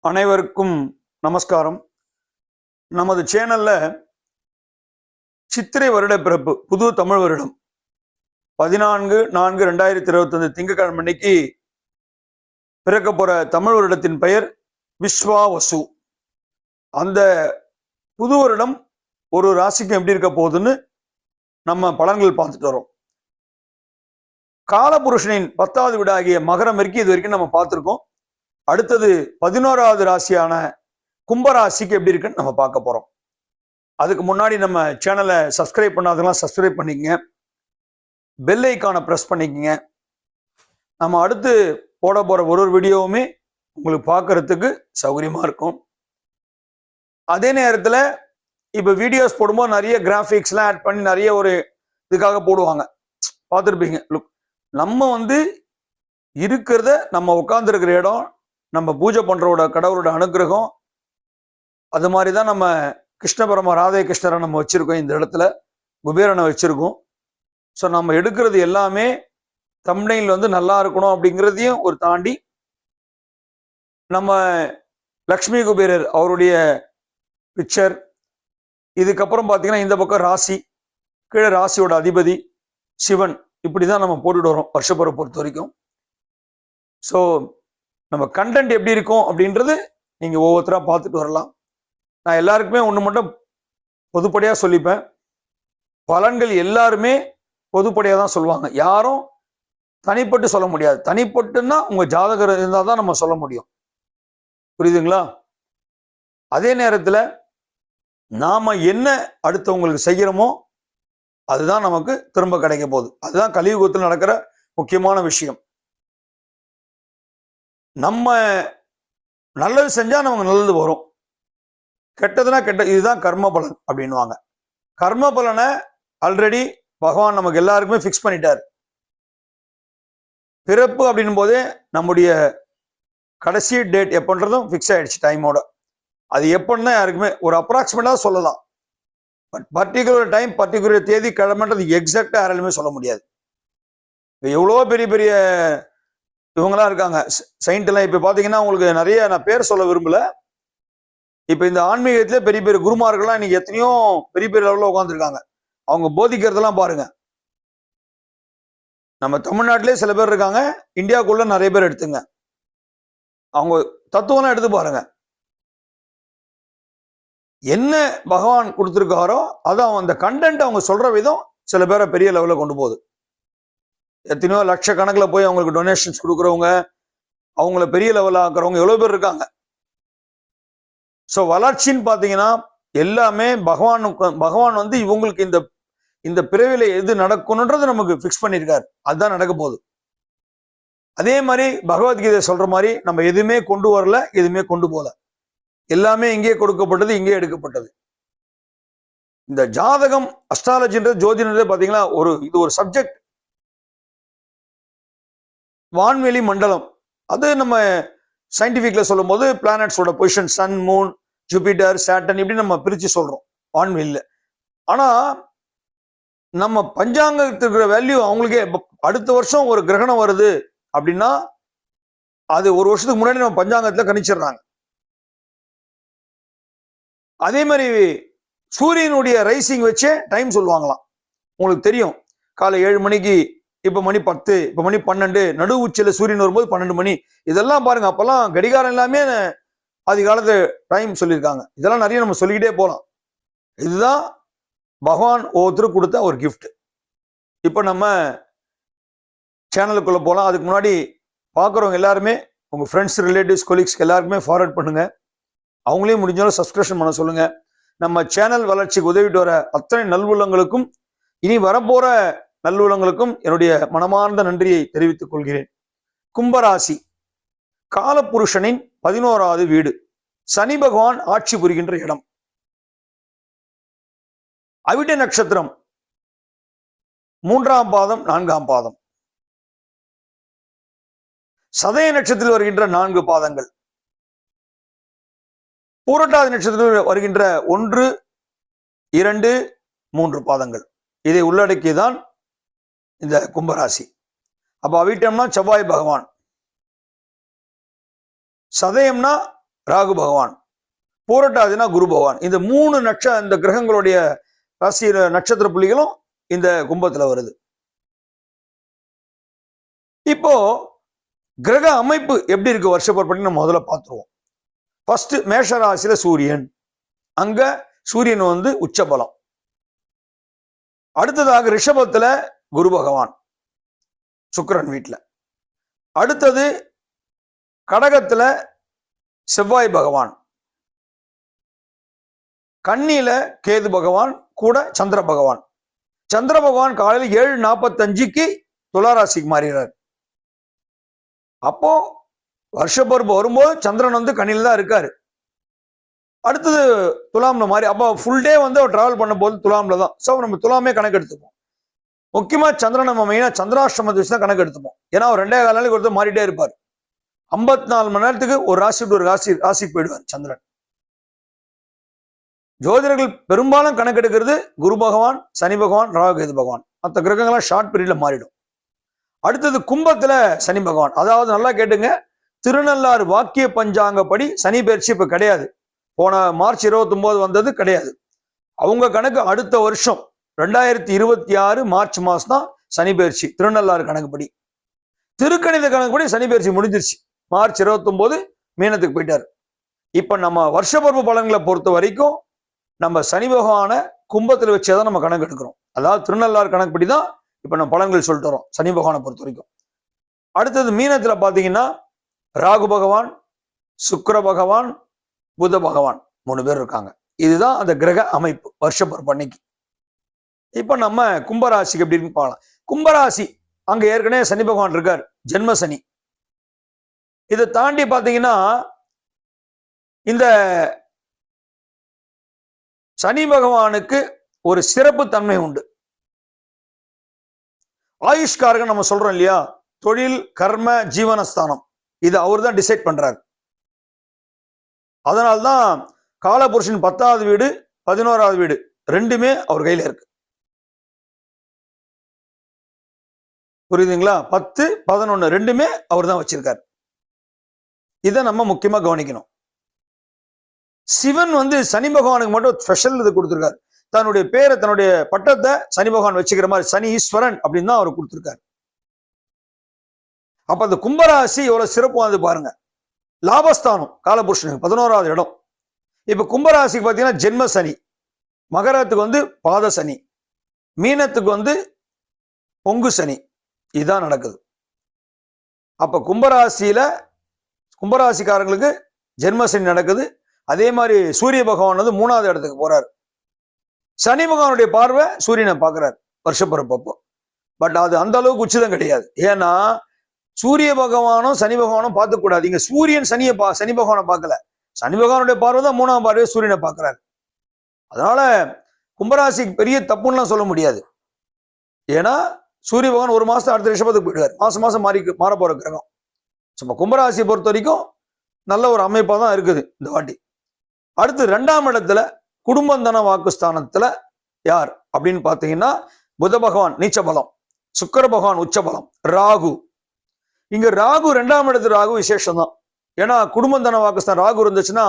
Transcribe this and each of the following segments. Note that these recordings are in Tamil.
அனைவருக்கும் நமஸ்காரம். நமது சேனல்ல சித்திரை வருட பிறப்பு புது தமிழ் வருடம் 14/4/2025 திங்கட்கிழமை அன்னைக்கு பிறக்க போற தமிழ் வருடத்தின் பெயர் விஸ்வாவசு. அந்த புது வருடம் ஒரு ராசிக்கு எப்படி இருக்க போகுதுன்னு நம்ம பலன்கள் பார்த்துட்டு வரோம். காலபுருஷனின் 10வது வீடாகிய மகரம் வரைக்கும் இது வரைக்கும் நம்ம பார்த்துருக்கோம். அடுத்தது 11வது ராசியான கும்பராசிக்கு எப்படி இருக்குன்னு நம்ம பார்க்க போறோம். அதுக்கு முன்னாடி நம்ம சேனலை சப்ஸ்கிரைப் பண்ணாதெல்லாம் சப்ஸ்கிரைப் பண்ணிக்கங்க, பெல் ஐக்கானை ப்ரெஸ் பண்ணிக்கங்க. நம்ம அடுத்து போட போற ஒரு வீடியோவுமே உங்களுக்கு பார்க்கறதுக்கு சௌகரியமா இருக்கும். அதே நேரத்தில் இப்போ வீடியோஸ் போடும்போது நிறைய கிராஃபிக்ஸ்லாம் ஆட் பண்ணி நிறைய ஒரு இதுக்காக போடுவாங்க, பார்த்துருப்பீங்க. நம்ம இருக்கிறத நம்ம உட்காந்துருக்கிற இடம், நம்ம பூஜை பண்றோட கடவுளோட அனுகிரகம், அது மாதிரி தான் நம்ம கிருஷ்ண பரம ராதே கிருஷ்ணரை நம்ம வச்சிருக்கோம். இந்த இடத்துல குபேரனை வச்சிருக்கோம். ஸோ நம்ம எடுக்கிறது எல்லாமே தம்ப்நெயில் நல்லா இருக்கணும் அப்படிங்கிறதையும் ஒரு தாண்டி நம்ம லக்ஷ்மி குபேரர் அவருடைய பிக்சர், இதுக்கப்புறம் பார்த்தீங்கன்னா இந்த பக்கம் ராசி, கீழே ராசியோட அதிபதி சிவன், இப்படிதான் நம்ம போட்டுட்டு வரோம் வருஷப்பரை பொறுத்த வரைக்கும். ஸோ நம்ம கண்டென்ட் எப்படி இருக்கும் அப்படின்றது நீங்க ஒவ்வொருத்தரா பார்த்துட்டு வரலாம். நான் எல்லாருக்குமே ஒன்று மட்டும் பொதுப்படையாக சொல்லிப்பேன், பலன்கள் எல்லாருமே பொதுப்படையாக தான் சொல்லுவாங்க. யாரும் தனிப்பட்டு சொல்ல முடியாது. தனிப்பட்டுன்னா உங்க ஜாதகர் இருந்தால் தான் நம்ம சொல்ல முடியும். புரியுதுங்களா? அதே நேரத்தில் நாம என்ன அடுத்தவங்களுக்கு செய்கிறோமோ அதுதான் நமக்கு திரும்ப கிடைக்க போகுது. அதுதான் கலியுகத்தில் நடக்கிற முக்கியமான விஷயம். நம்ம நல்லது செஞ்சா நமக்கு நல்லது வரும், கெட்டதுன்னா கெட்ட. இதுதான் கர்ம பலன் அப்படின்வாங்க. கர்ம பலனை ஆல்ரெடி பகவான் நமக்கு எல்லாருக்குமே ஃபிக்ஸ் பண்ணிட்டார். பிறப்பு அப்படின் போதே நம்முடைய கடைசி டேட் எப்பன்றதும் ஃபிக்ஸ் ஆயிடுச்சு டைமோட. அது எப்படின்னா யாருக்குமே ஒரு அப்ராக்சிமேட்டாக சொல்லலாம். பட் பர்டிகுலர் டைம், பர்டிகுலர் தேதி, கிழமைன்றது எக்ஸாக்டா யாராலுமே சொல்ல முடியாது. எவ்வளோ பெரிய பெரிய இவங்கெல்லாம் இருக்காங்க, சயின்ட் எல்லாம். இப்ப பாத்தீங்கன்னா உங்களுக்கு நிறைய நான் பேர் சொல்ல விரும்பல. இப்ப இந்த ஆன்மீகத்திலே பெரிய பெரிய குருமார்கள்லாம் இன்னைக்கு எத்தனையோ பெரிய பெரிய லெவலில் உட்காந்துருக்காங்க. அவங்க போதிக்கிறதெல்லாம் பாருங்க. நம்ம தமிழ்நாட்டிலே சில பேர் இருக்காங்க, இந்தியாவுக்குள்ள நிறைய பேர் எடுத்துங்க, அவங்க தத்துவம்லாம் எடுத்து பாருங்க. என்ன பகவான் கொடுத்துருக்காரோ அதான் அந்த கண்டென்ட் அவங்க சொல்ற விதம் சில பேரை பெரிய லெவலில் கொண்டு போகுது. எத்தனையோ லட்சக்கணக்கில் போய் அவங்களுக்கு டொனேஷன்ஸ் கொடுக்குறவங்க, அவங்கள பெரிய லெவலில் ஆக்குறவங்க எவ்வளோ பேர் இருக்காங்க. ஸோ வளர்ச்சின்னு பார்த்தீங்கன்னா எல்லாமே பகவான் இவங்களுக்கு இந்த பிறவில எது நடக்கணுன்றது நமக்கு ஃபிக்ஸ் பண்ணியிருக்காரு. அதுதான் நடக்க போகுது. அதே மாதிரி பகவத்கீதை சொல்ற மாதிரி நம்ம எதுவுமே கொண்டு வரல, எதுவுமே கொண்டு போகல. எல்லாமே இங்கே கொடுக்கப்பட்டது, இங்கே எடுக்கப்பட்டது. இந்த ஜாதகம், அஸ்ட்ராலஜின்றது, ஜோதிடன்றது பார்த்தீங்கன்னா இது ஒரு சப்ஜெக்ட். வான்வெளி மண்டலம், அது நம்ம சயின்டிபிக்ல சொல்லும் போது பிளானட்ஸோட position, sun, moon, Jupiter, Saturn, இப்படி நம்ம பிரிச்சு சொல்றோம் வான்வெளியில. ஆனா நம்ம பஞ்சாங்கத்துக்கு இருக்கிற வேல்யூ அவங்களுக்கே. அடுத்த வருஷம் ஒரு கிரகணம் வருது அப்படின்னா அது ஒரு வருஷத்துக்கு முன்னாடி நம்ம பஞ்சாங்கத்துல கணிச்சிடுறாங்க. அதே மாதிரி சூரியனுடைய ரைசிங் வச்சே டைம் சொல்லுவாங்களாம். உங்களுக்கு தெரியும், காலை 7 மணிக்கு, இப்ப மணி 10, இப்ப மணி 12, நடு உச்சியில சூரியன் வரும்போது 12 மணி. இதெல்லாம் பாருங்க, அப்பெல்லாம் கடிகாரம் எல்லாமே அதிகாலத்து டைம் சொல்லியிருக்காங்க. இதெல்லாம் நிறைய நம்ம சொல்லிக்கிட்டே போகலாம். இதுதான் பகவான் ஒவ்வொருத்தருக்கு கொடுத்த ஒரு கிஃப்ட். இப்ப நம்ம சேனலுக்குள்ள போகலாம். அதுக்கு முன்னாடி பார்க்குறவங்க எல்லாருமே உங்க ஃப்ரெண்ட்ஸ், ரிலேட்டிவ்ஸ், கொலீக்ஸ்க்கு எல்லாருக்குமே ஃபார்வர்ட் பண்ணுங்க. அவங்களையும் முடிஞ்சாலும் சப்ஸ்கிரிப்ஷன் பண்ண சொல்லுங்க. நம்ம சேனல் வளர்ச்சிக்கு உதவிட்டு வர அத்தனை நல்வுள்ளங்களுக்கும், இனி வரப்போற நல்லுள்ளங்களுக்கும் என்னுடைய மனமார்ந்த நன்றியை தெரிவித்துக் கொள்கிறேன். கும்பராசி, காலபுருஷனின் 11வது வீடு, சனி பகவான் ஆட்சி புரிகின்ற இடம். அவிட்ட நட்சத்திரம் 3ஆம் பாதம், 4ஆம் பாதம். சதய நட்சத்திரத்தில் வருகின்ற 4 பாதங்கள். பூரட்டாதி நட்சத்திரத்தில் வருகின்ற 1, 2, 3 பாதங்கள். இதை உள்ளடக்கியதான் இந்த கும்பராசி. அப்ப அவிட்டம்னா செவ்வாய் பகவான், சதயம்னா ராகு பகவான், பூரட்டாதினா குரு பகவான். இந்த 3 இந்த கிரகங்களுடைய ராசி நட்சத்திர புள்ளிகளும் இந்த கும்பத்துல வருது. இப்போ கிரக அமைப்பு எப்படி இருக்கு வருஷப்படி நம்ம முதல்ல பார்த்துருவோம். ஃபர்ஸ்ட் மேஷ ராசியில சூரியன், அங்க சூரியன் வந்து உச்சபலம். அடுத்ததாக ரிஷபத்துல குரு பகவான் சுக்கிரன் வீட்டுல. அடுத்தது கடகத்துல செவ்வாய் பகவான், கன்னியில கேது பகவான், கூட சந்திர பகவான். சந்திர பகவான் காலையில் 7:45 துளாராசிக்கு மாறுகிறார். அப்போ வருஷப்பருப்பு வரும்போது சந்திரன் வந்து கண்ணில தான் இருக்காரு. அடுத்தது துலாம்ல மாறி, அப்போ ஃபுல் டே வந்து அவர் டிராவல் பண்ண போது துலாம்ல தான். ஸோ நம்ம துலாமே கணக்கு எடுத்துப்போம். முக்கியமா சந்திரன் நம்ம மெயினா சந்திராஷ்டமத்தை வச்சு தான் கணக்கு எடுத்துப்போம். ஏன்னா அவர் 2.25 நாளைக்கு ஒருத்தர் மாறிட்டே இருப்பார். 54 மணி நேரத்துக்கு ஒரு ராசி விட்டு ஒரு ராசிக்கு போயிடுவார் சந்திரன். ஜோதிடர்கள் பெரும்பாலும் கணக்கெடுக்கிறது குரு பகவான், சனி பகவான், ராகு கேது பகவான். மற்ற கிரகங்கள்லாம் ஷார்ட் பீரியட்ல மாறிடும். அடுத்தது கும்பத்துல சனி பகவான். அதாவது நல்லா கேட்டுங்க, திருநள்ளாறு வாக்கிய பஞ்சாங்கப்படி சனி பயிற்சி இப்ப கிடையாது. போன மார்ச் 29 வந்தது கிடையாது. அவங்க கணக்கு அடுத்த வருஷம் 2026 மார்ச் மாசம் தான் சனி பயிற்சி திருநள்ளாறு கணக்குப்படி. திருக்கணித கணக்குப்படி சனி பயிற்சி முடிஞ்சிருச்சு. மார்ச் 29 மீனத்துக்கு போயிட்டாரு. இப்ப நம்ம வருஷபருவ பலன்களை பொறுத்த வரைக்கும் நம்ம சனி பகவான கும்பத்தில் வச்சேதான் நம்ம கணக்கு எடுக்கிறோம். அதாவது திருநள்ளாறு கணக்குப்படி தான் இப்ப நம்ம பலன்கள் சொல்லிட்டு வரோம் சனி பகவானை பொறுத்த வரைக்கும். அடுத்தது மீனத்துல பாத்தீங்கன்னா ராகு பகவான், சுக்கிர பகவான், புத பகவான் 3 பேர் இருக்காங்க. இதுதான் அந்த கிரக அமைப்பு வருஷப்பருப்பு அன்னைக்கு. இப்ப நம்ம கும்பராசிக்கு எப்படி பார்க்கலாம். கும்பராசி அங்க ஏற்கனவே சனி பகவான் இருக்கார், ஜென்ம சனி. இதை தாண்டி பாத்தீங்கன்னா இந்த சனி பகவானுக்கு ஒரு சிறப்பு தன்மை உண்டு. ஆயுஷ்காரகன் நம்ம சொல்றோம் இல்லையா, தொழில், கர்ம, ஜீவனஸ்தானம், இது அவர் தான் டிசைட் பண்றாரு. அதனால்தான் காலபுருஷன் 10வது வீடு 11வது வீடு ரெண்டுமே அவர் கையில இருக்கு. புரியுதுங்களா? 10, 11 ரெண்டுமே அவர் தான் வச்சிருக்காரு. இதை நம்ம முக்கியமா கவனிக்கணும். சிவன் வந்து சனி பகவானுக்கு மட்டும் ஸ்பெஷல் இது கொடுத்திருக்காரு. தன்னுடைய பேரை, தன்னுடைய பட்டத்தை சனி பகவான் வச்சுக்கிற மாதிரி சனி ஈஸ்வரன் அப்படின்னு தான் அவர் கொடுத்திருக்காரு. அப்ப அந்த கும்பராசி எவ்வளவு சிறப்பு வந்து பாருங்க. லாபஸ்தானம் காலபுருஷனுக்கு 11வது இடம். இப்ப கும்பராசிக்கு பாத்தீங்கன்னா ஜென்ம சனி, மகரத்துக்கு வந்து பாத சனி, மீனத்துக்கு வந்து பொங்கு சனி, இதுதான் நடக்குது. அப்ப கும்பராசிக்காரங்களுக்கு ஜென்ம சனி நடக்குது. அதே மாதிரி சூரிய பகவான் வந்து 3வது இடத்துக்கு போறாரு. சனி பகவானுடைய பார்வை சூரியனை பார்க்கிறார் வருஷப்பருப்பப்போ. பட் அது அந்த அளவுக்கு உச்சிதம் கிடையாது. ஏன்னா சூரிய பகவானும் சனி பகவானும் பார்த்துக்க கூடாது. இங்க சூரியன் சனி பகவானை பார்க்கல, சனி பகவானுடைய பார்வை தான் 3ஆம் பார்வையை சூரியனை பார்க்கிறாரு. அதனால கும்பராசிக்கு பெரிய தப்புன்னு சொல்ல முடியாது. ஏன்னா சூரிய பகவான் ஒரு மாசம் அடுத்த ரிஷபத்துக்கு போயிடுவார். மாசம் மாற போற கிரகம். கும்பராசியை பொறுத்த வரைக்கும் நல்ல ஒரு அமைப்பா தான் இருக்குது இந்த வாட்டி. அடுத்து 2ஆம் இடத்துல குடும்பந்தன வாக்குஸ்தானத்துல யார் அப்படின்னு பாத்தீங்கன்னா புத பகவான் நீச்ச பலம், சுக்கிர பகவான் உச்ச பலம், ராகு. இங்க ராகு 2ஆம் இடத்து ராகு விசேஷம் தான். ஏன்னா குடும்பந்தன வாக்குஸ்தானம் ராகு இருந்துச்சுன்னா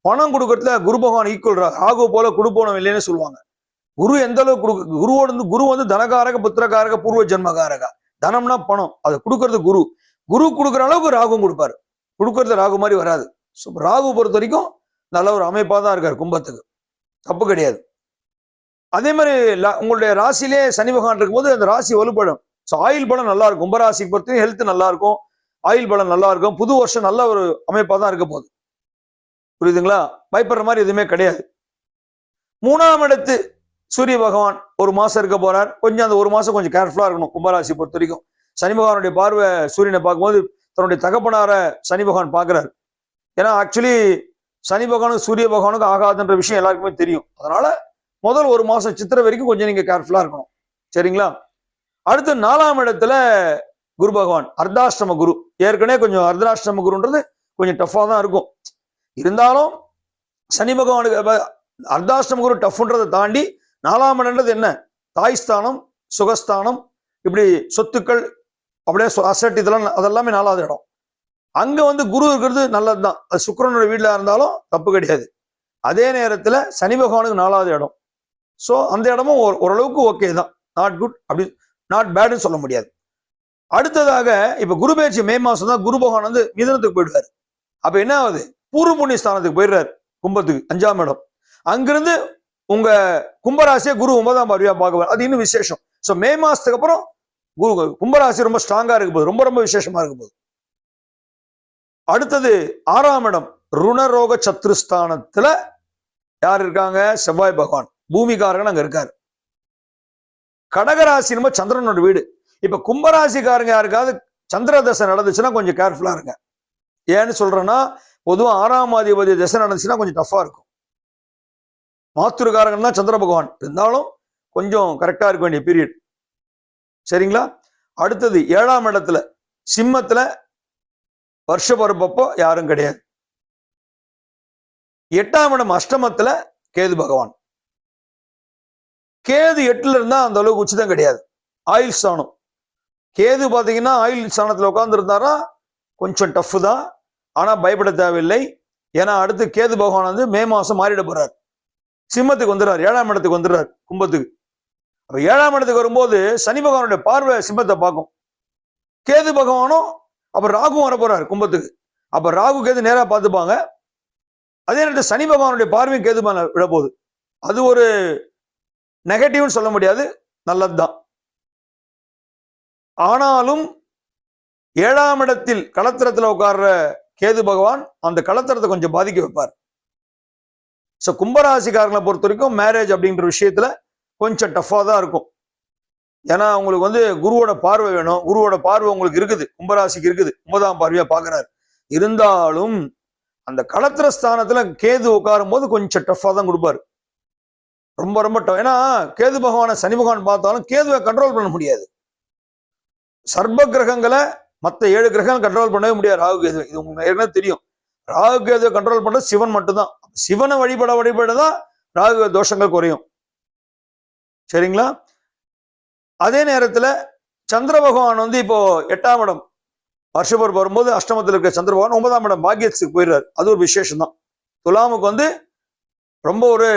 பணம் கொடுக்கறதுல குரு பகவான் ஈக்குவல். ராகு போல கொடுப்போனம் இல்லைன்னு சொல்லுவாங்க. குரு எந்த அளவுக்கு குரு வந்து தனகாரக, புத்திரகாரக, பூர்வ ஜென்மகாரக. தனம்னா பணம், அதை கொடுக்கறது குரு. குரு கொடுக்குற அளவுக்கு ராகுவும் கொடுப்பாரு. கொடுக்கறது ராகு மாதிரி வராது. ராகு பொறுத்த வரைக்கும் நல்ல ஒரு அமைப்பா தான் இருக்காரு கும்பத்துக்கு, தப்பு கிடையாது. அதே மாதிரி உங்களுடைய ராசியிலே சனி பகவான் இருக்கும்போது அந்த ராசி வலுப்படும். ஸோ ஆயுள் பலம் நல்லா இருக்கும். கும்பராசிக்கு பொறுத்த ஹெல்த் நல்லா இருக்கும், ஆயுள் பலம் நல்லா இருக்கும். புது வருஷம் நல்ல ஒரு அமைப்பா தான் இருக்க போகுது. புரியுதுங்களா? பயப்படுற மாதிரி எதுவுமே கிடையாது. 3ஆம் இடத்து சூரிய பகவான் ஒரு மாசம் இருக்க போறார். கொஞ்சம் அந்த ஒரு மாசம் கொஞ்சம் கேர்ஃபுல்லா இருக்கணும் கும்பராசி பொறுத்த வரைக்கும். சனி பகவானுடைய பார்வை சூரியனை பார்க்கும்போது தன்னுடைய தகப்பனார சனி பகவான் பார்க்கிறார். ஏன்னா ஆக்சுவலி சனி பகவானுக்கு சூரிய பகவானுக்கு ஆகாதுன்ற விஷயம் எல்லாருக்குமே தெரியும். அதனால முதல் ஒரு மாசம் சித்திரை வரைக்கும் கொஞ்சம் நீங்க கேர்ஃபுல்லா இருக்கணும். சரிங்களா? அடுத்து 4ஆம் இடத்துல குரு பகவான் அர்த்தாஷ்டம குரு. ஏற்கனவே கொஞ்சம் அர்த்தாஷ்டம குருன்றது கொஞ்சம் டஃபா தான் இருக்கும். இருந்தாலும் சனி பகவானுக்கு அர்த்தாஷ்டம குரு டஃப்ன்றதை தாண்டி 4ஆம் இடம்ன்றது என்ன? தாய்ஸ்தானம், சுகஸ்தானம், இப்படி சொத்துக்கள், அப்படியே அசட், அதெல்லாமே 4வது இடம். அங்க வந்து குரு இருக்கிறது நல்லதுதான், அது சுக்கிரனோட வீட்டுல இருந்தாலும் தப்பு கிடையாது. அதே நேரத்துல சனி பகவானுக்கு 4வது இடம். ஸோ அந்த இடமும் ஓரளவுக்கு ஓகே தான், நாட் குட் அப்படி நாட் பேட்னு சொல்ல முடியாது. அடுத்ததாக இப்ப குரு பயிற்சி மே மாசம் தான் குரு பகவான் வந்து மிதுனத்துக்கு போயிடுவாரு. அப்ப என்ன ஆகுது, பூர்வ புண்ணிய ஸ்தானத்துக்கு போயிடுறாரு, கும்பத்துக்கு 5ஆம் இடம். அங்கிருந்து உங்க கும்பராசியை குரு 9ஆம் பார்வையா பார்க்குவார், அது இன்னும் விசேஷம். ஸோ மே மாசத்துக்கு அப்புறம் கும்பராசி ரொம்ப ஸ்ட்ராங்கா இருக்க போகுது, ரொம்ப ரொம்ப விசேஷமா இருக்க போகுது. அடுத்தது 6ஆம் இடம் ருணரோக சத்ருஸ்தானத்துல யார் இருக்காங்க, செவ்வாய் பகவான், பூமிகாரகன் அங்க இருக்காரு. கடகராசி நம்ம சந்திரனோட வீடு. இப்ப கும்பராசிக்காரங்க யாருக்காவது சந்திர தசை நடந்துச்சுன்னா கொஞ்சம் கேர்ஃபுல்லா இருங்க. ஏன்னு சொல்றேன்னா, பொதுவா 6ஆம் அதிபதி தசை நடந்துச்சுன்னா கொஞ்சம் டஃபா இருக்கும். மாத்துருக்காரங்க தான் சந்திர பகவான், இருந்தாலும் கொஞ்சம் கரெக்டா இருக்க வேண்டிய பீரியட். சரிங்களா? அடுத்தது 7ஆம் இடத்துல சிம்மத்துல வருஷ பிறப்பப்போ யாரும் கிடையாது. 8ஆம் இடம் அஷ்டமத்துல கேது பகவான். கேது 8ல இருந்தா அந்த அளவுக்கு உச்சிதம் கிடையாது. ஆயுள் ஸ்தானம் கேது பாத்தீங்கன்னா ஆயுள் ஸ்தானத்துல உட்கார்ந்து இருந்தாரா கொஞ்சம் டஃப் தான், ஆனா பயப்பட தேவையில்லை. ஏன்னா அடுத்து கேது பகவான் வந்து மே மாசம் மாறிட போறார், சிம்மத்துக்கு வந்துடுறார், 7ஆம் இடத்துக்கு வந்துடுறார் கும்பத்துக்கு. அப்ப 7ஆம் இடத்துக்கு வரும்போது சனி பகவானுடைய பார்வை சிம்மத்தை பார்க்கும், கேது பகவானும் அப்ப ராகுவும் வர போறாரு கும்பத்துக்கு. அப்ப ராகு கேது நேரா பார்த்துப்பாங்க. அதே நேரத்தில் சனி பகவானுடைய பார்வையும் கேது மேல விட போகுது. அது ஒரு நெகட்டிவ்னு சொல்ல முடியாது, நல்லதுதான். ஆனாலும் 7ஆம் இடத்தில் களத்திரத்துல உட்கார்ற கேது பகவான் அந்த களத்திரத்தை கொஞ்சம் பாதிக்க வைப்பார். ஸோ கும்பராசிக்காரங்களை பொறுத்த வரைக்கும் மேரேஜ் அப்படின்ற விஷயத்துல கொஞ்சம் டஃபா தான் இருக்கும். ஏன்னா உங்களுக்கு வந்து குருவோட பார்வை வேணும், குருவோட பார்வை உங்களுக்கு இருக்குது, கும்பராசிக்கு இருக்குது, 9ஆம் பார்வையா பாக்குறாரு. இருந்தாலும் அந்த களத்திர ஸ்தானத்துல கேது உட்காரும் போது கொஞ்சம் டஃபா தான் கொடுப்பாரு, ரொம்ப ரொம்ப டஃப். ஏன்னா கேது பகவானை சனி பகவான் பார்த்தாலும் கேதுவை கண்ட்ரோல் பண்ண முடியாது. சர்ப கிரகங்களை மற்ற 7 கிரகங்கள் கண்ட்ரோல் பண்ணவே முடியாது ராகு கேது. இது உங்களுக்கு ஏற்கனவே தெரியும். ராகு கேதுவை கண்ட்ரோல் பண்றது சிவன் மட்டும்தான். சிவனை வழிபட தான் ராகு தோஷங்கள் குறையும். சரிங்களா? அதே நேரத்துல சந்திர பகவான் வந்து இப்போ 8ஆம் இடம் வருஷபர் வரும்போது அஷ்டமத்தில் இருக்க சந்திர பகவான் 9ஆம் இடம் பாக்கியத்துக்கு போயிடுறாரு. அது ஒரு விசேஷம் தான். துலாமுக்கு வந்து ரொம்ப ஒரு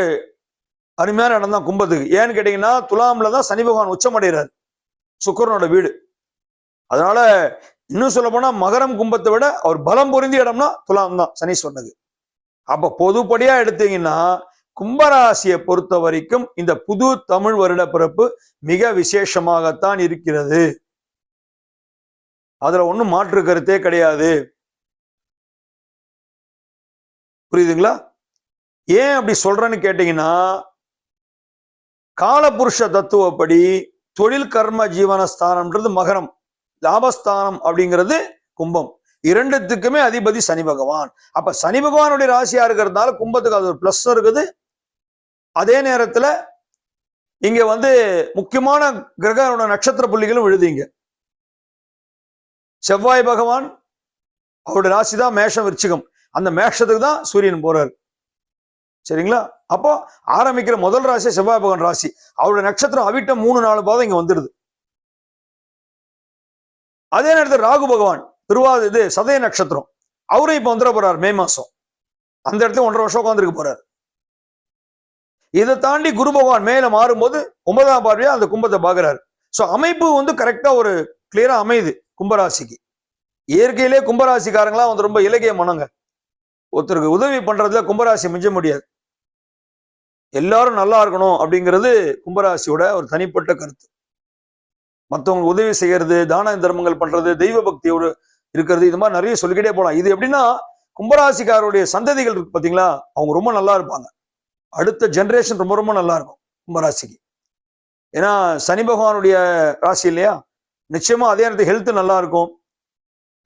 அருமையான இடம் தான் கும்பத்துக்கு. ஏன்னு கேட்டீங்கன்னா துலாம்ல தான் சனி பகவான் உச்சம் அடைகிறார், சுக்கிரனோட வீடு. அதனால இன்னும் சொல்ல போனா மகரம் கும்பத்தை விட அவர் பலம் பொருந்திய இடம்னா துலாம் தான், சனி சொன்னது. அப்ப பொதுப்படியா எடுத்தீங்கன்னா கும்பராசியை பொறுத்த வரைக்கும் இந்த புது தமிழ் வருட பிறப்பு மிக விசேஷமாகத்தான் இருக்கிறது. அதுல ஒண்ணும் மாற்று கருத்தே கிடையாது. புரியுதுங்களா? ஏன் அப்படி சொல்றேன்னு கேட்டீங்கன்னா, காலபுருஷ தத்துவப்படி தொழில் கர்ம ஜீவனஸ்தானம்ன்றது மகரம், லாபஸ்தானம் அப்படிங்கிறது கும்பம். இரண்டுத்துக்குமே அதிபதி சனி பகவான். அப்ப சனி பகவானுடைய ராசியா இருக்கிறதுனால கும்பத்துக்கு அது ஒரு பிளஸ் இருக்குது. அதே நேரத்துல இங்க வந்து முக்கியமான கிரகோட நட்சத்திர புள்ளிகளும் விழுதுங்க. செவ்வாய் பகவான் அவருடைய ராசி தான் மேஷம் விருச்சிகம், அந்த மேஷத்துக்கு தான் சூரியன் போறாரு. சரிங்களா? அப்போ ஆரம்பிக்கிற முதல் ராசி செவ்வாய் பகவான் ராசி, அவருடைய நட்சத்திரம் அவிட்டம் 3-4 பாதம் இங்க வந்துடுது. அதே நேரத்தில் ராகு பகவான் திருவாதிரை சதய நட்சத்திரம், அவரும் இப்ப வந்துட போறாரு மே மாசம். அந்த இடத்துல 1.5 வருஷம் உட்காந்துருக்க போறாரு. இதை தாண்டி குரு பகவான் மேல மாறும்போது 9ஆம் பார்வையா அந்த கும்பத்தை பாக்குறாரு. சோ அமைப்பு வந்து கரெக்டா ஒரு கிளியரா அமையுது கும்பராசிக்கு. இயற்கையிலே கும்பராசிக்காரங்களா வந்து ரொம்ப இலகிய மனங்க. ஒருத்தருக்கு உதவி பண்றதுல கும்பராசி மிஞ்ச முடியாது. எல்லாரும் நல்லா இருக்கணும் அப்படிங்கிறது கும்பராசியோட ஒரு தனிப்பட்ட கருத்து. மற்றவங்க உதவி செய்யறது, தான தர்மங்கள் பண்றது, தெய்வ பக்தியோடு இருக்கிறது, இது மாதிரி நிறைய சொல்லிக்கிட்டே போலாம். இது எப்படின்னா கும்பராசிக்காரருடைய சந்ததிகள் இருக்கு பாத்தீங்களா, அவங்க ரொம்ப நல்லா இருப்பாங்க. அடுத்த ஜெனரேஷன் ரொம்ப ரொம்ப நல்லா இருக்கும் கும்பராசிக்கு. ஏன்னா சனி பகவானுடைய ராசி இல்லையா, நிச்சயமா அதே நேரத்தில் ஹெல்த் நல்லா இருக்கும்.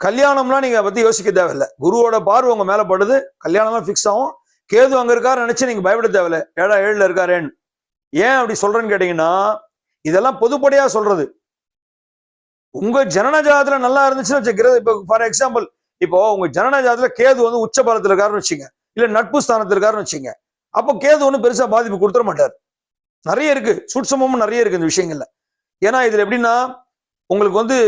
கல்யாணம்லாம் நீங்க பத்தி யோசிக்க தேவையில்லை, குருவோட பார்வை உங்க மேல படுது, கல்யாணம்லாம் ஃபிக்ஸ் ஆகும். கேது அங்க இருக்காரு நினைச்சு நீங்க பயப்பட தேவையில்லை, 7ல் இருக்காரேன்னு. ஏன் அப்படி சொல்றேன்னு கேட்டீங்கன்னா, இதெல்லாம் பொதுப்படையா சொல்றது. உங்க ஜனன ஜாதத்துல நல்லா இருந்துச்சுன்னு இப்போ ஃபார் எக்ஸாம்பிள், இப்போ உங்க ஜனன ஜாதத்துல கேது வந்து உச்ச பலத்துல இருக்காருன்னு வச்சுங்க, இல்ல நட்பு ஸ்தானத்துல இருக்காருன்னு வச்சுங்க, அப்போ கேது ஒன்றும் பெருசா பாதிப்பு கொடுத்துட மாட்டார். நிறைய இருக்கு, சூட்சமும் நிறைய இருக்கு இந்த விஷயங்கள்ல. ஏன்னா இதுல எப்படின்னா உங்களுக்கு வந்து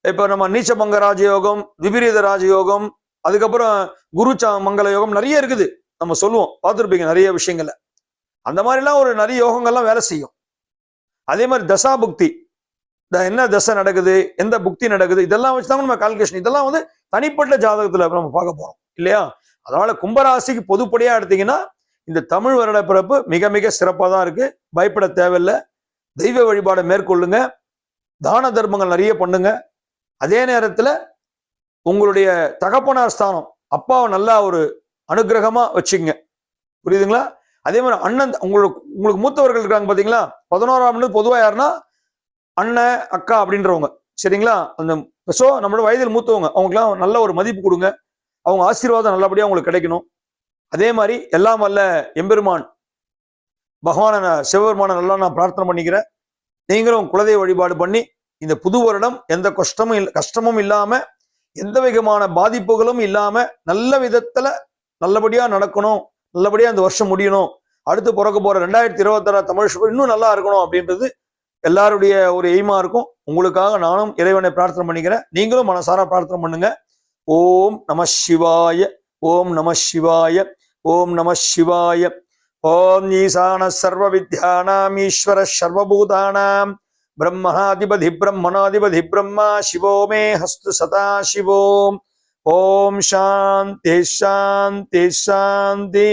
இப்ப நம்ம நீச்சபங்க ராஜயோகம், விபரீத ராஜயோகம், அதுக்கப்புறம் குரு மங்கள யோகம் நிறைய இருக்குது. நம்ம சொல்லுவோம், பார்த்துருப்பீங்க நிறைய விஷயங்கள்ல. அந்த மாதிரிலாம் ஒரு நிறைய யோகங்கள்லாம் வேலை செய்யும். அதே மாதிரி தசா புக்தி, என்ன தசை நடக்குது, எந்த புக்தி நடக்குது, இதெல்லாம் வச்சுதான் நம்ம கால்குலேஷன். இதெல்லாம் வந்து தனிப்பட்ட ஜாதகத்துல நம்ம பார்க்க போறோம் இல்லையா? அதனால கும்பராசிக்கு பொதுப்படியா எடுத்தீங்கன்னா இந்த தமிழ் வருட பிறப்பு மிக மிக சிறப்பாக தான் இருக்கு. பயப்பட தேவையில்லை. தெய்வ வழிபாடை மேற்கொள்ளுங்க, தான தர்மங்கள் நிறைய பண்ணுங்க. அதே நேரத்துல உங்களுடைய தகப்பனார் ஸ்தானம், அப்பாவை நல்லா ஒரு அனுகிரகமா வச்சுங்க. புரியுதுங்களா? அதே மாதிரி அண்ணன், உங்களுக்கு மூத்தவர்கள் இருக்காங்க பாத்தீங்களா, 11ஆம் பொதுவா யாருன்னா அண்ணன் அக்கா அப்படின்றவங்க, சரிங்களா? அந்த ஸோ நம்மளோட வயதில் மூத்தவங்க, அவங்களுக்குலாம் நல்ல ஒரு மதிப்பு கொடுங்க. அவங்க ஆசீர்வாதம் நல்லபடியா உங்களுக்கு கிடைக்கணும். அதே மாதிரி எல்லாம் வல்ல எம்பெருமான் பகவான சிவபெருமான நல்லா நான் பிரார்த்தனை பண்ணிக்கிறேன். நீங்களும் குலதெய்வ வழிபாடு பண்ணி இந்த புது வருடம் எந்த கஷ்டமும் இல்லாம, எந்த விதமான பாதிப்புகளும் இல்லாம நல்ல விதத்துல நல்லபடியா நடக்கணும், நல்லபடியா இந்த வருஷம் முடியணும், அடுத்து பிறக்க போற 2026 தமிழ் இன்னும் நல்லா இருக்கணும் அப்படின்றது எல்லாருடைய ஒரு எய்மா இருக்கும். உங்களுக்காக நானும் இறைவனை பிரார்த்தனை பண்ணிக்கிறேன். நீங்களும் மனசார பிரார்த்தனை பண்ணுங்க. ஓம் நம சிவாய, ஓம் நம சிவாய, ஓம் நம சிவாய. ஓம் ஈசான சர்வ வித்யானாம் ஈஸ்வர சர்வபூதானாம் பிரம்மணாதிபதி பிரம்மணாதிபதி பிரம்மா சிவோ மே ஹஸ்து சதா சிவோம். ஓம் சாந்தி சாந்தி சாந்தி.